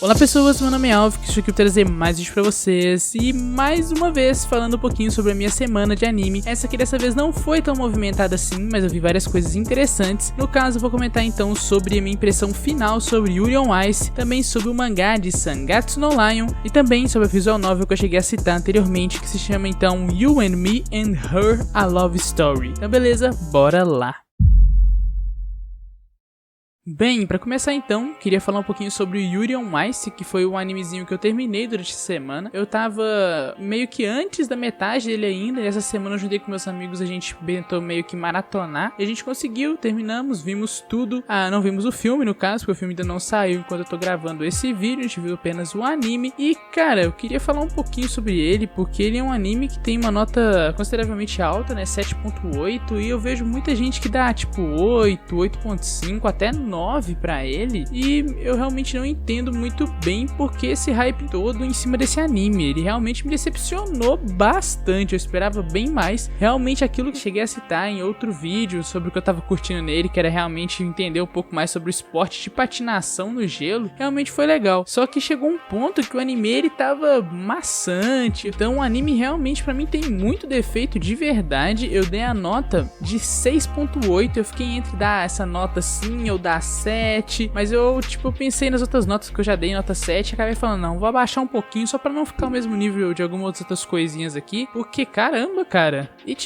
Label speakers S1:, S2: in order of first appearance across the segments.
S1: Olá pessoas, meu nome é Alvin, que estou aqui para trazer mais vídeo pra vocês e mais uma vez falando um pouquinho sobre a minha semana de anime. Essa aqui dessa vez não foi tão movimentada assim, mas eu vi várias coisas interessantes. No caso eu vou comentar então sobre a minha impressão final sobre Yuri on Ice, também sobre o mangá de Sangatsu no Lion e também sobre a visual novel que eu cheguei a citar anteriormente, que se chama então You and Me and Her, A Love Story. Então beleza, bora lá! Bem, pra começar então, queria falar um pouquinho sobre Yuri on Ice, que foi um animezinho que eu terminei durante essa semana. Eu tava meio que antes da metade dele ainda, e essa semana eu juntei com meus amigos, a gente tentou meio que maratonar, e a gente conseguiu, terminamos, vimos tudo. Não vimos o filme no caso, porque o filme ainda não saiu enquanto eu tô gravando esse vídeo, a gente viu apenas o anime. E cara, eu queria falar um pouquinho sobre ele, porque ele é um anime que tem uma nota consideravelmente alta, né, 7.8, e eu vejo muita gente que dá tipo 8, 8.5, até 9 pra ele, e eu realmente não entendo muito bem porque esse hype todo em cima desse anime. Ele realmente me decepcionou bastante, eu esperava bem mais. Realmente aquilo que cheguei a citar em outro vídeo sobre o que eu tava curtindo nele, que era realmente entender um pouco mais sobre o esporte de patinação no gelo, realmente foi legal. Só que chegou um ponto que o anime ele tava maçante, então o anime realmente pra mim tem muito defeito de verdade. Eu dei a nota de 6.8, eu fiquei entre dar essa nota sim ou dar 7, mas eu pensei nas outras notas que eu já dei, nota 7, e acabei falando, não, vou abaixar um pouquinho só pra não ficar ao mesmo nível de algumas outras coisinhas aqui, porque caramba, cara. E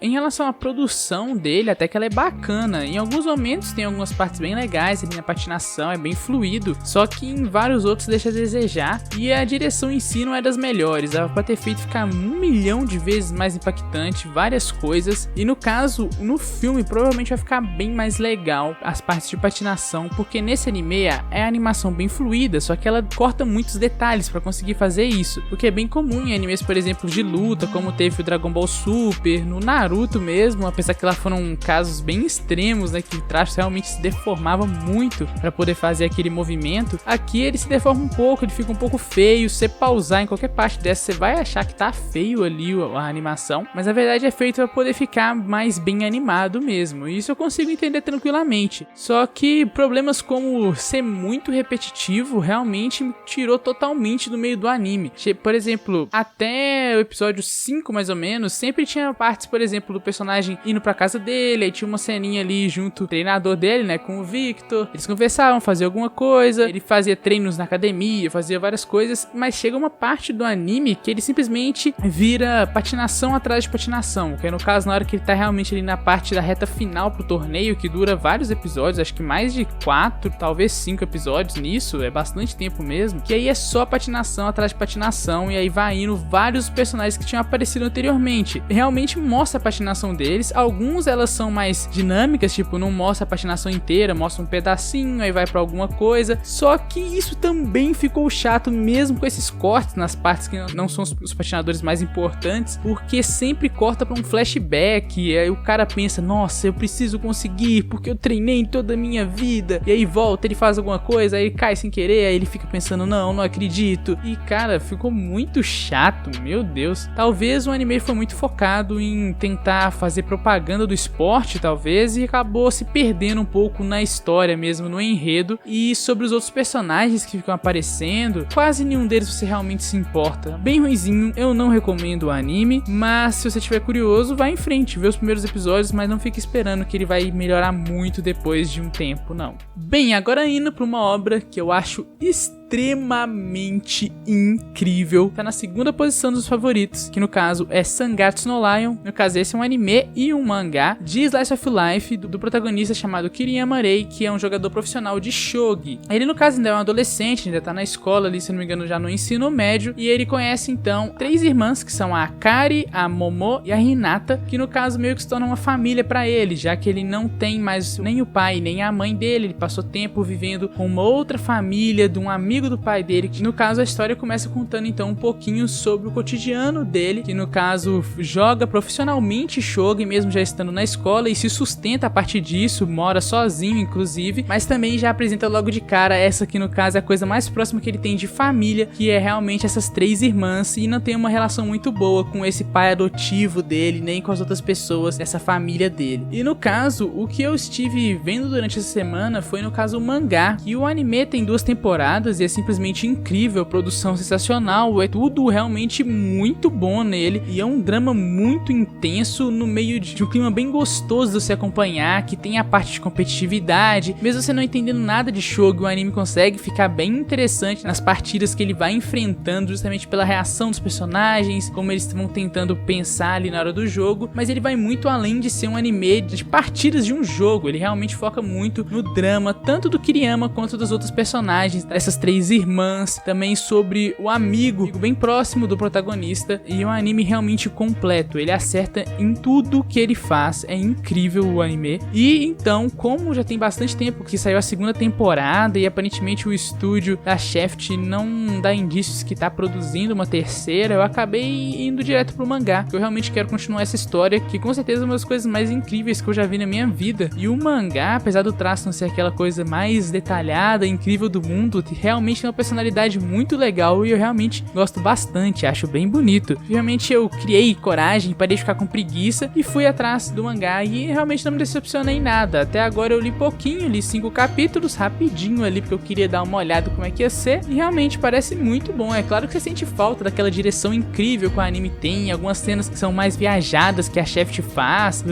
S1: em relação à produção dele, até que ela é bacana, em alguns momentos tem algumas partes bem legais, ali na patinação é bem fluido, só que em vários outros deixa a desejar, e a direção em si não é das melhores, ela pode ter feito ficar 1 milhão de vezes mais impactante, várias coisas, e no caso, no filme provavelmente vai ficar bem mais legal as partes de patinação, porque nesse anime é a animação bem fluida, só que ela corta muitos detalhes pra conseguir fazer isso, o que é bem comum em animes, por exemplo, de luta, como teve o Dragon Ball Super, no Naruto mesmo, apesar que lá foram casos bem extremos, né, que o traço realmente se deformava muito pra poder fazer aquele movimento. Aqui ele se deforma um pouco, ele fica um pouco feio, se você pausar em qualquer parte dessa, você vai achar que tá feio ali a animação, mas na verdade é feito pra poder ficar mais bem animado mesmo, e isso eu consigo entender tranquilamente, só que problemas como ser muito repetitivo realmente me tirou totalmente do meio do anime. Por exemplo, até o episódio 5 mais ou menos, sempre tinha partes, por exemplo, do personagem indo pra casa dele, aí tinha uma ceninha ali junto o treinador dele, né, com o Victor, eles conversavam, faziam alguma coisa, ele fazia treinos na academia, fazia várias coisas, mas chega uma parte do anime que ele simplesmente vira patinação atrás de patinação, que é no caso na hora que ele tá realmente ali na parte da reta final pro torneio, que dura vários episódios, acho que mais de 4, talvez 5 episódios nisso, é bastante tempo mesmo, que aí é só patinação atrás de patinação, e aí vai indo vários personagens que tinham aparecido anteriormente. Realmente mostra a patinação deles, alguns elas são mais dinâmicas, tipo, não mostra a patinação inteira, mostra um pedacinho, aí vai pra alguma coisa, só que isso também ficou chato mesmo com esses cortes nas partes que não são os patinadores mais importantes, porque sempre corta pra um flashback, e aí o cara pensa, nossa, eu preciso conseguir, porque eu treinei toda a minha vida, e aí volta, ele faz alguma coisa, aí ele cai sem querer, aí ele fica pensando, não acredito, e cara, ficou muito chato, meu Deus. Talvez o anime foi muito focado em tentar fazer propaganda do esporte, talvez, e acabou se perdendo um pouco na história mesmo, no enredo, e sobre os outros personagens que ficam aparecendo, quase nenhum deles você realmente se importa. Bem ruinzinho, eu não recomendo o anime, mas se você estiver curioso, vai em frente, vê os primeiros episódios, mas não fique esperando que ele vai melhorar muito depois de um tempo, não. Bem, agora indo para uma obra que eu acho extremamente incrível, tá na segunda posição dos favoritos, que no caso é Sangatsu no Lion. No caso esse é um anime e um mangá de Slice of Life do protagonista chamado Kiriyama Rei, que é um jogador profissional de shogi. Ele no caso ainda é um adolescente, ainda tá na escola ali, se não me engano já no ensino médio, e ele conhece então 3 irmãs, que são a Akari, a Momo e a Hinata, que no caso meio que se tornam uma família pra ele, já que ele não tem mais nem o pai nem a mãe dele, ele passou tempo vivendo com uma outra família de um amigo do pai dele, que no caso a história começa contando então um pouquinho sobre o cotidiano dele, que no caso joga profissionalmente shogi mesmo já estando na escola e se sustenta a partir disso, mora sozinho inclusive, mas também já apresenta logo de cara essa que no caso é a coisa mais próxima que ele tem de família, que é realmente essas 3 irmãs, e não tem uma relação muito boa com esse pai adotivo dele, nem com as outras pessoas dessa família dele. E no caso, o que eu estive vendo durante essa semana foi no caso o mangá, que o anime tem 2 temporadas e é simplesmente incrível, produção sensacional, é tudo realmente muito bom nele, e é um drama muito intenso no meio de um clima bem gostoso de se acompanhar, que tem a parte de competitividade. Mesmo você não entendendo nada de Shogun, o anime consegue ficar bem interessante nas partidas que ele vai enfrentando, justamente pela reação dos personagens, como eles vão tentando pensar ali na hora do jogo, mas ele vai muito além de ser um anime de partidas de um jogo. Ele realmente foca muito no drama, tanto do Kiriyama quanto dos outros personagens, dessas 3 irmãs, também sobre o amigo bem próximo do protagonista, e é um anime realmente completo. Ele acerta em tudo que ele faz, é incrível o anime. E então, como já tem bastante tempo que saiu a 2ª temporada e aparentemente o estúdio da Shaft não dá indícios que tá produzindo uma 3ª, eu acabei indo direto pro mangá, que eu realmente quero continuar essa história, que com certeza é uma das coisas mais incríveis que eu já vi na minha vida. E o mangá, apesar do traço não ser aquela coisa mais detalhada, incrível do mundo, realmente tem uma personalidade muito legal e eu realmente gosto bastante, acho bem bonito. Realmente eu criei coragem, parei de ficar com preguiça e fui atrás do mangá, e realmente não me decepcionei em nada. Até agora eu li pouquinho, li 5 capítulos rapidinho ali, porque eu queria dar uma olhada como é que ia ser, e realmente parece muito bom. É claro que você sente falta daquela direção incrível que o anime tem, algumas cenas que são mais viajadas que a Shaft faz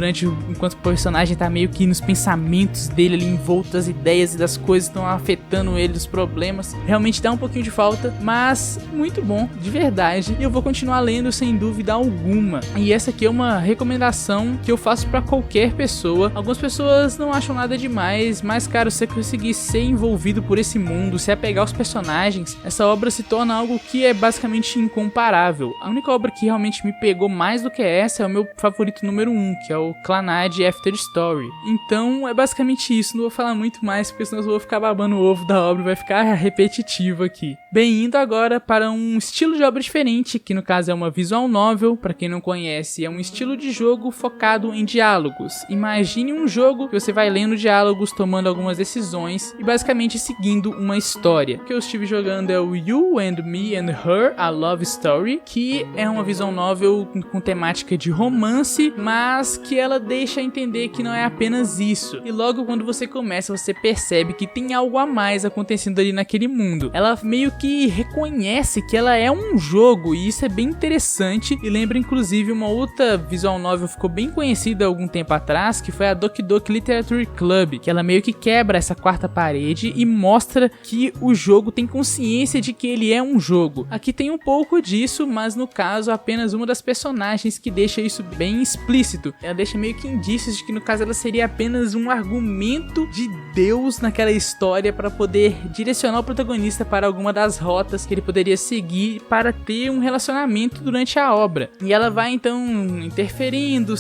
S1: enquanto o personagem tá meio que nos pensamentos dele ali, envolto das ideias e das coisas que estão afetando ele, dos problemas. Realmente dá um pouquinho de falta, mas muito bom, de verdade, e eu vou continuar lendo sem dúvida alguma. E essa aqui é uma recomendação que eu faço pra qualquer pessoa. Algumas pessoas não acham nada demais, mas cara, você conseguir ser envolvido por esse mundo, se apegar aos personagens, essa obra se torna algo que é basicamente incomparável. A única obra que realmente me pegou mais do que essa é o meu favorito número 1, que é o Clannad After Story. Então é basicamente isso, não vou falar muito mais, porque senão eu vou ficar babando o ovo da obra e vai ficar repetitivo aqui. Bem, indo agora para um estilo de obra diferente, que no caso é uma visual novel. Para quem não conhece, é um estilo de jogo focado em diálogos. Imagine um jogo que você vai lendo diálogos, tomando algumas decisões e basicamente seguindo uma história. O que eu estive jogando é o You and Me and Her, A Love Story, que é uma visual novel com temática de romance, mas que ela deixa entender que não é apenas isso. E logo quando você começa, você percebe que tem algo a mais acontecendo ali naquele mundo. Ela meio que reconhece que ela é um jogo, e isso é bem interessante, e lembra inclusive uma outra visual novel que ficou bem conhecida há algum tempo atrás, que foi a Doki Doki Literature Club, que ela meio que quebra essa quarta parede e mostra que o jogo tem consciência de que ele é um jogo. Aqui tem um pouco disso, mas no caso apenas uma das personagens que deixa isso bem explícito. Ela deixa meio que indícios de que no caso ela seria apenas um argumento de Deus naquela história para poder direcionar o protagonista para alguma das rotas que ele poderia seguir para ter um relacionamento durante a obra. E ela vai então interferindo,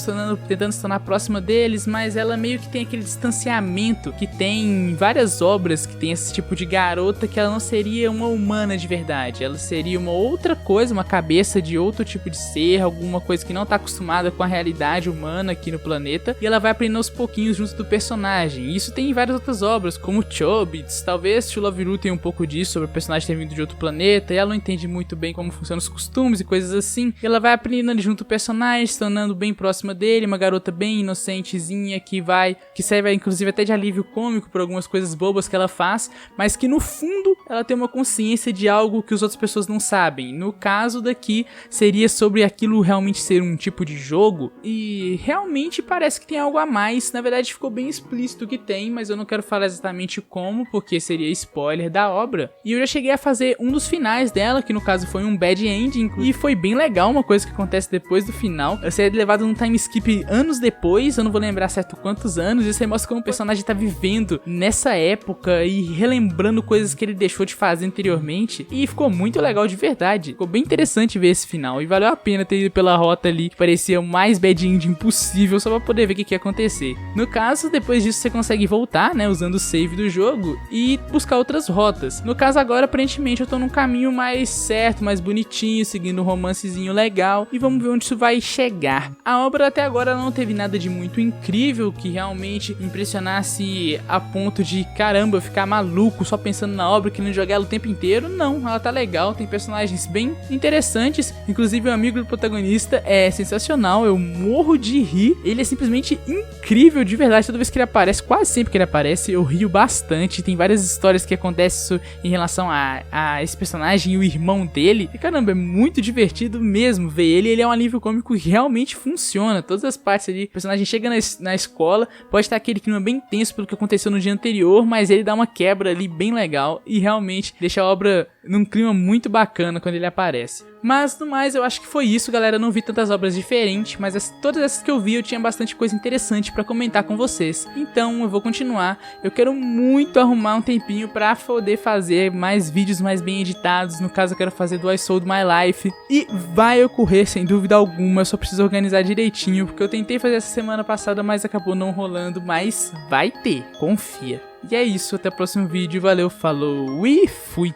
S1: tentando se tornar próxima deles, mas ela meio que tem aquele distanciamento que tem em várias obras que tem esse tipo de garota, que ela não seria uma humana de verdade, ela seria uma outra coisa, uma cabeça de outro tipo de ser, alguma coisa que não está acostumada com a realidade humana aqui no planeta, e ela vai aprendendo aos pouquinhos junto do personagem. Isso tem em várias outras obras, como Chobits, talvez To Love You tenha um pouco disso, sobre o personagem ter vindo de outro planeta, e ela não entende muito bem como funcionam os costumes e coisas assim, e ela vai aprendendo junto do personagem, se tornando bem próxima dele, uma garota bem inocentezinha que serve inclusive até de alívio cômico por algumas coisas bobas que ela faz, mas que no fundo ela tem uma consciência de algo que as outras pessoas não sabem. No caso daqui seria sobre aquilo realmente ser um tipo de jogo, e realmente parece que tem algo a mais. Na verdade ficou bem explícito que tem, mas eu não quero falar exatamente como, porque seria spoiler da obra. E eu já cheguei a fazer um dos finais dela, que no caso foi um bad ending, e foi bem legal uma coisa que acontece depois do final. Você é levado num time skip anos depois, eu não vou lembrar certo quantos anos, e você mostra como o personagem tá vivendo nessa época e relembrando coisas que ele deixou de fazer anteriormente, e ficou muito legal de verdade. Ficou bem interessante ver esse final, e valeu a pena ter ido pela rota ali, que parecia o mais bad ending possível, só pra poder ver o que ia acontecer. No caso, depois disso você consegue voltar, né, usando o save do jogo, e buscar outras rotas. No caso agora, aparentemente eu tô num caminho mais certo, mais bonitinho, seguindo um romancezinho legal, e vamos ver onde isso vai chegar. A obra até agora não teve nada de muito incrível que realmente impressionasse a ponto de, caramba, eu ficar maluco só pensando na obra, querendo jogar ela o tempo inteiro. Não, ela tá legal, tem personagens bem interessantes, inclusive o amigo do protagonista é sensacional, eu morro de rir, ele é simplesmente incrível de verdade. Toda vez que ele aparece, quase sempre que ele aparece, eu rio bastante. Tem várias histórias que acontecem em relação a esse personagem e o irmão dele. E caramba, é muito divertido mesmo ver ele é um alívio cômico que realmente funciona. Todas as partes ali, o personagem chega na escola, pode estar aquele clima bem tenso pelo que aconteceu no dia anterior, mas ele dá uma quebra ali bem legal e realmente deixa a obra num clima muito bacana quando ele aparece. Mas no mais eu acho que foi isso, galera. Eu não vi tantas obras diferentes, mas todas essas que eu vi eu tinha bastante coisa interessante pra comentar com vocês. Então eu vou continuar. Eu quero muito arrumar um tempinho pra poder fazer mais vídeos mais bem editados. No caso eu quero fazer do I Sold My Life. E vai ocorrer sem dúvida alguma. Eu só preciso organizar direitinho, porque eu tentei fazer essa semana passada, mas acabou não rolando. Mas vai ter, confia. E é isso, até o próximo vídeo. Valeu, falou e fui!